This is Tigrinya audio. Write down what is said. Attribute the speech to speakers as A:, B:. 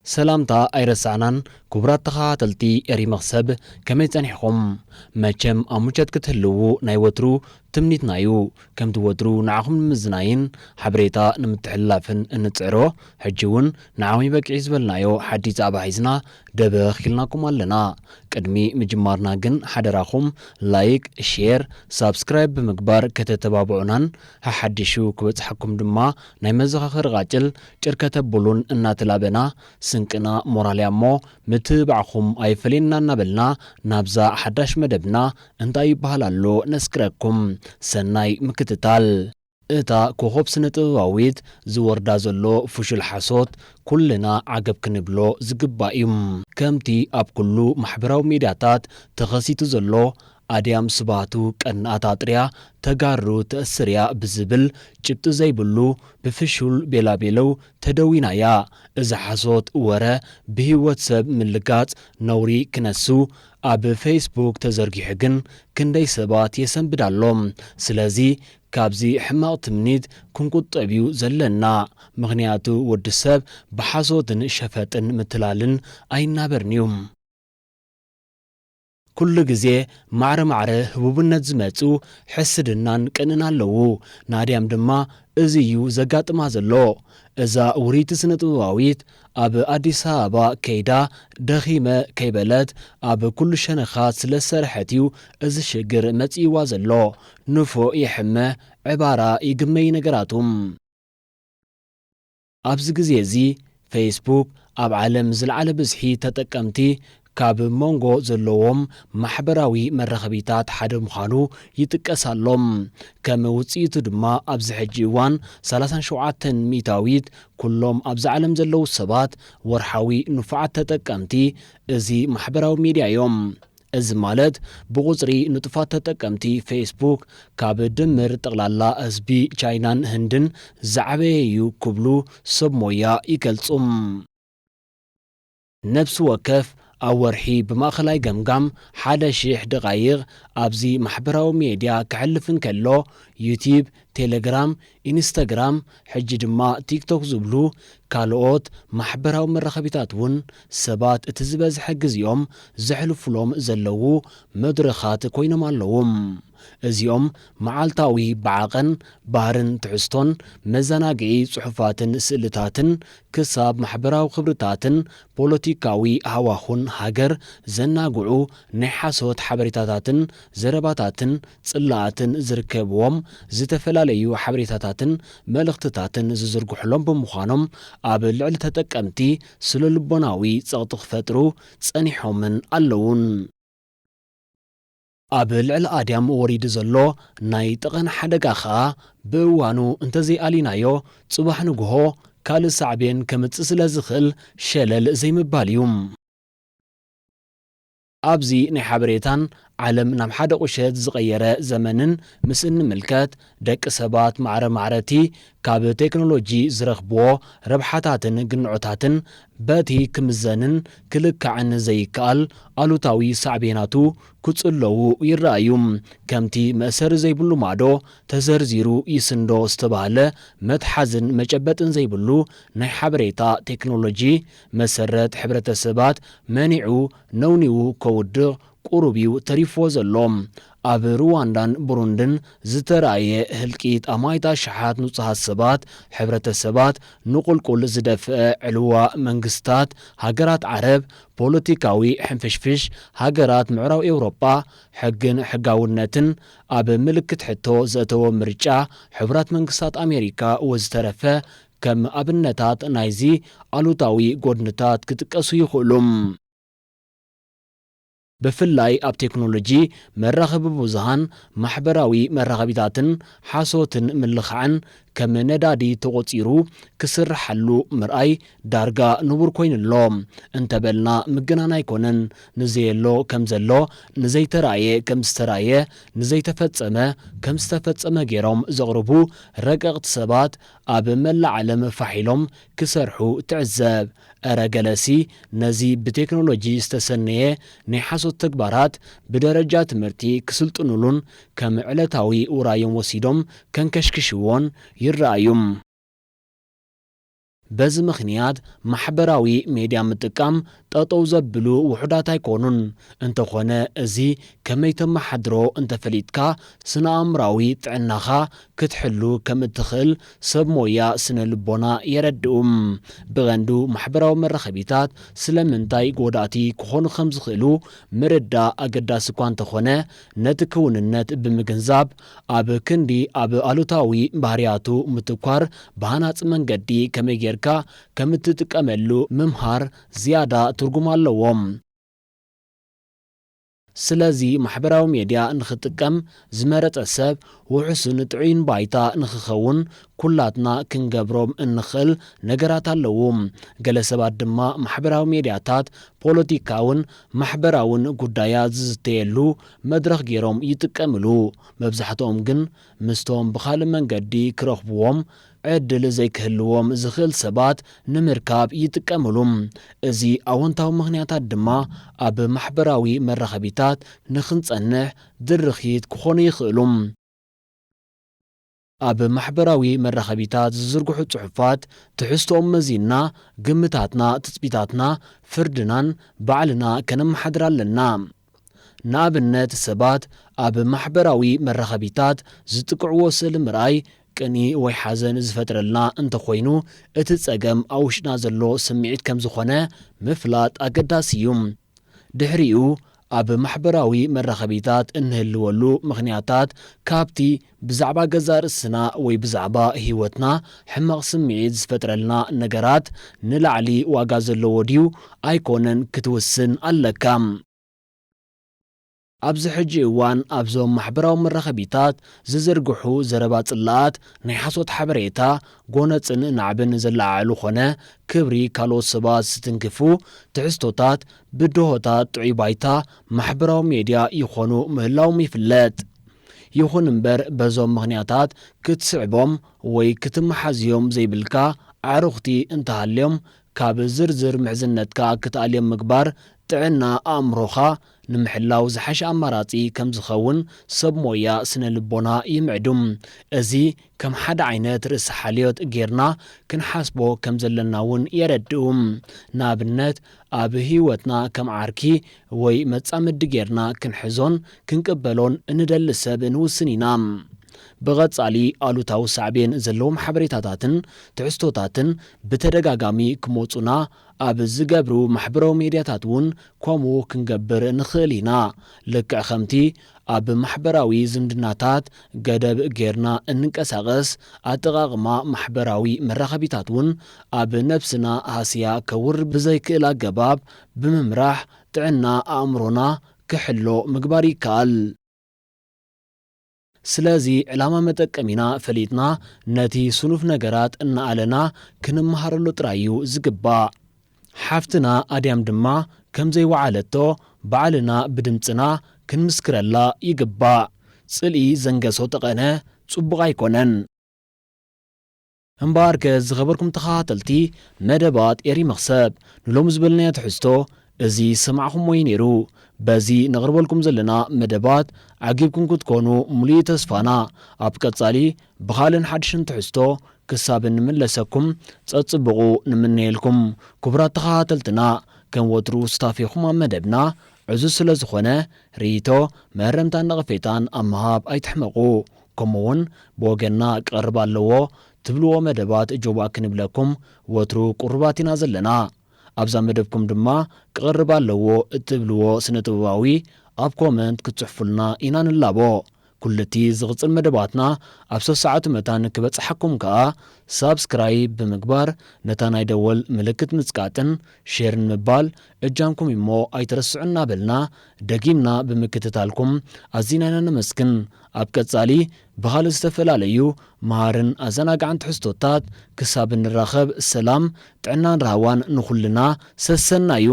A: سلامتا አይረሳናን ክቡራት ተኸታተልቲ ኤሪ መኽሰብ ከመይ ጸኒሕኹም መቸም ኣብ ሙቸት ክትህልዉ ናይ ወትሩ ትምኒትናዩ ከም ትወትሩ ንዓኹም ንምዝናይን ሓበሬታ ንምትሕልላፍን እንጽዕሮ ሕጂ እውን ንዓኹም በቂዕ ዝበልናዮ ሓዲስ ዛዕባ ሒዝና ደበኽ ኢልናኩም ኣለና። ቅድሚ ምጅማርና ግን ሓደራኹም ላይክ፣ ሼር፣ ሳብስክራይብ ብምግባር ከተተባብዑናን ሓድሹ ክበጽሐኩም ድማ ናይ መዘኻኸሪ ቃጭል ጭርከተ ቡሉን እናተላበና ስንቅና ሞራልያ እሞ ምትባዕኹም ኣይፈሌና እናበልና ናብዛ ሓዳሽ መደብና እንታይ ይበሃል ኣሎ ነስክረኩም ሰናይ ምክትታል። እታ ኮኸብ ስነ ጥበባዊት ዝወርዳ ዘሎ ፍሹል ሓሶት ኩልና ዓገብ ክንብሎ ዝግባእ እዩ። ከምቲ ኣብ ኩሉ ማሕበራዊ ሚድያታት ተኸሲቱ ዘሎ ኣድያም ስባቱ ቀናኣታ ጥርያ ተጋሩ ተእስርያ ብዝብል ጭብጢ ዘይብሉ ብፍሹል ቤላቤለው ተደዊናያ። እዚ ሓሶት ወረ ብህይወት ሰብ ምልጋጽ ነውሪ ክነሱ ኣብ ፌስቡክ ተዘርጊሑ ግን ክንደይ ሰባት የሰንብዳሎም። ስለዚ ካብዚ ሕማቕ ትምኒት ክንቁጠብ እዩ ዘለና። ምኽንያቱ ወዲ ሰብ ብሓሶትን ሸፈጥን ምትላልን ኣይናበርን እዩ። ኩሉ ግዜ ማዕረ ማዕረ ህቡብነት ዝመጹ ሕስድናን ቅንን ኣለዉ። ናድያም ድማ እዚ እዩ ዘጋጥማ ዘሎ። እዛ ውሪይቲ ስነ ጥበባዊት ኣብ ኣዲስ ኣበባ ከይዳ ደኺመ ከይበለት ኣብ ኩሉ ሸነኻት ስለ ዝሰርሐት እዩ እዚ ሽግር መጺእዋ ዘሎ። ንፎ የሕመ ዕባራ ይግመይ ነገራቱም። ኣብዚ ግዜ እዚ ፌስቡክ ኣብ ዓለም ዝለዓለ ብዝሒ ተጠቀምቲ ካብ መንጎ ዘለዎም ማሕበራዊ መራኸቢታት ሓደ ምዃኑ ይጥቀሳሎም። ከም ውጽኢቱ ድማ ኣብዚ ሕጂ እዋን 37 ሚእታዊት ኩሎም ኣብዚ ዓለም ዘለዉ ሰባት ወርሓዊ ንፉዓት ተጠቀምቲ እዚ ማሕበራዊ ሚድያ እዮም። እዚ ማለት ብቁጽሪ ንጡፋት ተጠቀምቲ ፌስቡክ ካብ ድምር ጠቕላላ ህዝቢ ቻይናን ህንድን ዝዓበየ እዩ ክብሉ ሰብ ሞያ ይገልጹ። ነብሲ ወከፍ ኣብ ወርሒ ብማእኸላይ ገምጋም 1,000 ደቓይቕ ኣብዚ ማሕበራዊ ሚድያ ክሕልፍን ከሎ ዩቲብ፣ ቴሌግራም፣ ኢንስታግራም ሕጂ ድማ ቲክቶክ ዝብሉ ካልኦት ማሕበራዊ መራኸቢታት እውን ሰባት እቲ ዝበዝሐ ግዚኦም ዘሕልፍሎም ዘለዉ መድረኻት ኮይኖም ኣለዉ። እዚኦም መዓልታዊ ባዓቕን ባህርን ትሕዝቶን መዘናግዒ ጽሑፋትን ስእልታትን ክሳብ ማሕበራዊ ክብርታትን ፖለቲካዊ ሃዋኹን ሃገር ዘናግዑ ናይ ሓሶት ሓበሬታታትን ዘረባታትን ጽላኣትን ዝርከብዎም ዝተፈላለዩ ሓበሬታታትን መልእኽትታትን ዝዝርግሕሎም ብምዃኖም ኣብ ልዕሊ ተጠቀምቲ ስለ ልቦናዊ ጸቕጢ ክፈጥሩ ጸኒሖምን ኣለውን። ኣብ ልዕሊ ኣድያም ወሪዱ ዘሎ ናይ ጥቐን ሓደጋ ኸኣ ብእዋኑ እንተዘይኣሊናዮ ጽባሕ ንግሆ ካልእ ሳዕቤን ከምጽእ ስለ ዝኽእል ሸለል ዘይምባል እዩ። ኣብዚ ናይ ሓበሬታን ዓለም ናብ ሓደ ቁሸት ዝቐየረ ዘመንን ምስ እንምልከት ደቂ ሰባት ማዕረ ማዕረቲ ካብ ቴክኖሎጂ ዝረኽብዎ ረብሓታትን ግንዖታትን በቲ ክምዘንን ክልካዕን ዘይከኣል ኣሉታዊ ሳዕቤናቱ ክጽለዉ ይረኣዩ። ከምቲ መእሰሪ ዘይብሉ ማዶ ተዘርዚሩ ይስንዶ ዝተባህለ መትሓዝን መጨበጥን ዘይብሉ ናይ ሓበሬታ ቴክኖሎጂ መሰረት ሕብረተሰባት መኒዑ ነውኒኡ ከውድቕ ቁሩብዩ ተሪፍዎ ዘሎ። ኣብ ሩዋንዳን ቡሩንድን ዝተረኣየ ህልቂት ኣማይታ ሸሓት ንጹሃት ሰባት ሕብረተሰባት ንቁልቁል ዝደፍአ ዕልዋ መንግስታት ሃገራት ዓረብ ፖለቲካዊ ሕንፍሽፍሽ ሃገራት ምዕራብ ኤውሮጳ ሕግን ሕጋውነትን ኣብ ምልክት ሕቶ ዘእተወ ምርጫ ሕቡራት መንግስታት ኣሜሪካ ወዝተረፈ ከም ኣብነታት ናይዚ ኣሉታዊ ጎድንታት ክጥቀሱ ይኽእሉ። ብፍላይ ኣብ ቴክኖሎጂ መራኸቢ ብዙሃን ማሕበራዊ መራኸቢታትን ሓሶትን ምልኻዕን ከም ነዳዲ ተቖጺሩ ክስርሓሉ ምርኣይ ዳርጋ ንቡር ኮይኑሎ። እንተበልና ምግናን ኣይኮነን። ንዘየሎ ከም ዘሎ ንዘይተረኣየ ከም ዝተረኣየ ንዘይተፈጸመ ከም ዝተፈጸመ ገይሮም ዘቕርቡ ረቀቕቲ ሰባት ኣብ መላእ ዓለም ፋሒሎም ክሰርሑ ትዕዘብ። ኣረ ገለሲ ነዚ ብቴክኖሎጂ ዝተሰነየ ናይ ሓሶት ተግባራት ብደረጃ ትምህርቲ ክስልጥኑሉን ከም ዕለታዊ ውራዮም ወሲዶም ከንከሽክሽዎን ይረኣዩ። በዚ ምኽንያት ማሕበራዊ ሚድያ ምጥቃም ጠጠው ዘብሉ ውሑዳት ኣይኮኑን እንተኾነ እዚ ከመይ ተመሓድሮ እንተፈሊጥካ ስነ ኣእምራዊ ጥዕናኻ ክትሕሉ ከም እትኽእል ሰብ ሞያ ስነ ልቦና የረድኡም ብቐንዱ ማሕበራዊ መራኸቢታት ስለምንታይ ጎዳእቲ ክኾኑ ከም ዝኽእሉ ምርዳእ ኣገዳሲ እኳ እንተኾነ ነቲ ክውንነት ብምግንዛብ ኣብ ክንዲ ኣብ ኣሉታዊ ባህርያቱ ምትኳር ብሃናፂ መንገዲ ከመይ ጌርካ ከም እትጥቀመሉ ምምሃር ዝያዳ ትርጉም ኣለዎም። ስለዚ ማሕበራዊ ሚድያ ንኽጥቀም ዝመረፀ ሰብ ውሕሱን ጥዑይን ባይታ ንኽኸውን ኩላትና ክንገብሮም እንኽእል ነገራት ኣለዉ። ገለ ሰባት ድማ ማሕበራዊ ሚድያታት ፖለቲካውን ማሕበራውን ጉዳያት ዝዝተየሉ መድረኽ ገይሮም ይጥቀምሉ። መብዛሕትኦም ግን ምስቶም ብኻልእ መንገዲ ክረኽብዎም ዕድል ዘይክህልዎም ዝኽእል ሰባት ንምርካብ ይጥቀምሉ። እዚ ኣወንታዊ ምኽንያታት ድማ ኣብ ማሕበራዊ መራኸቢታት ንኽንጸንሕ ድርኺት ክኾኑ ይኽእሉ። ኣብ ማሕበራዊ መራኸቢታት ዝዝርግሑ ጽሑፋት ትሕዝቶኦም መዚና ግምታትና ትጽቢታትና ፍርድናን ባዕልና ከነመሓድር ኣለና። ንኣብነት ሰባት ኣብ ማሕበራዊ መራኸቢታት ዝጥቅዕዎ ስእሊ ምርኣይ ቅኒ ወይ ሓዘን ዝፈጥረልና እንተኾይኑ እቲ ጸገም ኣብ ውሽጥና ዘሎ ስምዒት ከም ዝኾነ ምፍላጥ ኣገዳሲ እዩ። ድሕሪኡ ኣብ ማሕበራዊ መራኸቢታት እንህልወሉ ምኽንያታት ካብቲ ብዛዕባ ገዛ ርእስና ወይ ብዛዕባ ህይወትና ሕማቕ ስምዒት ዝፈጥረልና ነገራት ንላዕሊ ዋጋ ዘለዎ ድዩ ኣይኮነን ክትውስን ኣለካ። ኣብዚ ሕጂ እዋን ኣብዞም ማሕበራዊ መራኸቢታት ዝዝርግሑ ዘረባ ጽላኣት ናይ ሓሶት ሓበሬታ ጎነፅን ናዕብን ዘላዓሉ ኾነ ክብሪ ካልኦት ሰባት ዝትንክፉ ትሕዝቶታት ብድሆታት ጥዑይ ባይታ ማሕበራዊ ሚድያ ይኾኑ ምህላዎም ይፍለጥ። ይኹን እምበር በዞም ምኽንያታት ክትስዕቦም ወይ ክትመሓዝዮም ዘይብልካ ኣዕሩኽቲ እንተሃልዮም ካብ ዝርዝር ምሕዝነትካ ክትኣልዮም ምግባር ጥዕና ኣእምሮኻ ንምሕላው ዝሓሸ ኣማራጺ ከም ዝኸውን ሰብ ሞያ ስነ ልቦና ይምዕዱም። እዚ ከም ሓደ ዓይነት ርእሲ ሓልዮት ጌርና ክንሓስቦ ከም ዘለና እውን የረድኡ። ንኣብነት ኣብ ህይወትና ከም ዓርኪ ወይ መጻምዲ ጌርና ክንሕዞን ክንቅበሎን እንደሊ ሰብ ንውስን ኢና። ብቐጻሊ ኣሉታዊ ሳዕቤን ዘለዎም ሓበሬታታትን ትሕዝቶታትን ብተደጋጋሚ ክመጹና ኣብ ዝገብሩ ማሕበራዊ ሚድያታት እውን ከምኡ ክንገብር ንኽእል ኢና። ልክዕ ከምቲ ኣብ ማሕበራዊ ዝምድናታት ገደብ ጌርና እንንቀሳቐስ ኣጠቓቕማ ማሕበራዊ መራኸቢታት እውን ኣብ ነብስና ሃስያ ከውር ብዘይክእል ኣገባብ ብምምራሕ ጥዕና ኣእምሮና ክሕሎ ምግባር ይከኣል። ስለዚ ዕላማ መጠቀሚና ፈሊጥና ነቲ ስኑፍ ነገራት እናኣለና ክንመሃረሉ ጥራይ እዩ ዝግባእ። ሓፍትና ኣድያም ድማ ከምዘይወዓለቶ ባዕልና ብድምፅና ክንምስክረላ ይግባእ። ጽልኢ ዘንገሶ ጠቐነ ጽቡቕ ኣይኮነን። እምበኣር ከ ዝኸበርኩም ተኸታተልቲ መደባት ኤሪ መኽሰብ ንሎሚ ዝበልናዮ ትሕዝቶ እዚ ሰማዕኹም ወይ ነይሩ። በዚ ነቕርበልኩም ዘለና መደባት ዓጊብኩም ክትኮኑ ሙሉእ ተስፋና። ኣብ ቀጻሊ ብኻልእን ሓድሽን ትሕዝቶ ክሳብ እንምለሰኩም ጸጽብቑ ንምንየልኩም። ክቡራት ተኸታተልትና ከም ወትሩ ስታፊኹም ኣብ መደብና ዕዙዝ ስለ ዝኾነ ርእይቶ መረምታን ነቐፌታን ኣብ ምሃብ ኣይትሕመቑ። ከምኡውን ብወገንና ክቐርብ ኣለዎ ትብልዎ መደባት ጆባእ ክንብለኩም ወትሩ ቁርባት ኢና ዘለና። ኣብዛ መደብኩም ድማ ክቐርብ ኣለዎ እትብልዎ ስነ ጥበባዊ ኣብ ኮመንት ክትጽሕፉልና ኢና ንላቦ። ኩልቲ ዝቕጽል መደባትና ኣብ 3 ሰዓቱ መታን ክበጽሓኩም ከኣ ሳብስክራይብ ብምግባር ነታ ናይ ደወል ምልክት ምጽቃጥን ሼርን ምባል እጃምኩም እሞ ኣይትረስዑን እናበልና ደጊምና ብምክትታልኩም ኣዚናይና ነመስግን። ኣብ ቀጻሊ ብኻልእ ዝተፈላለዩ መሃርን ኣዘናግዓን ትሕዝቶታት ክሳብ እንራኸብ ሰላም ጥዕናን ረሃዋን ንኹልና ሰሰና እዩ።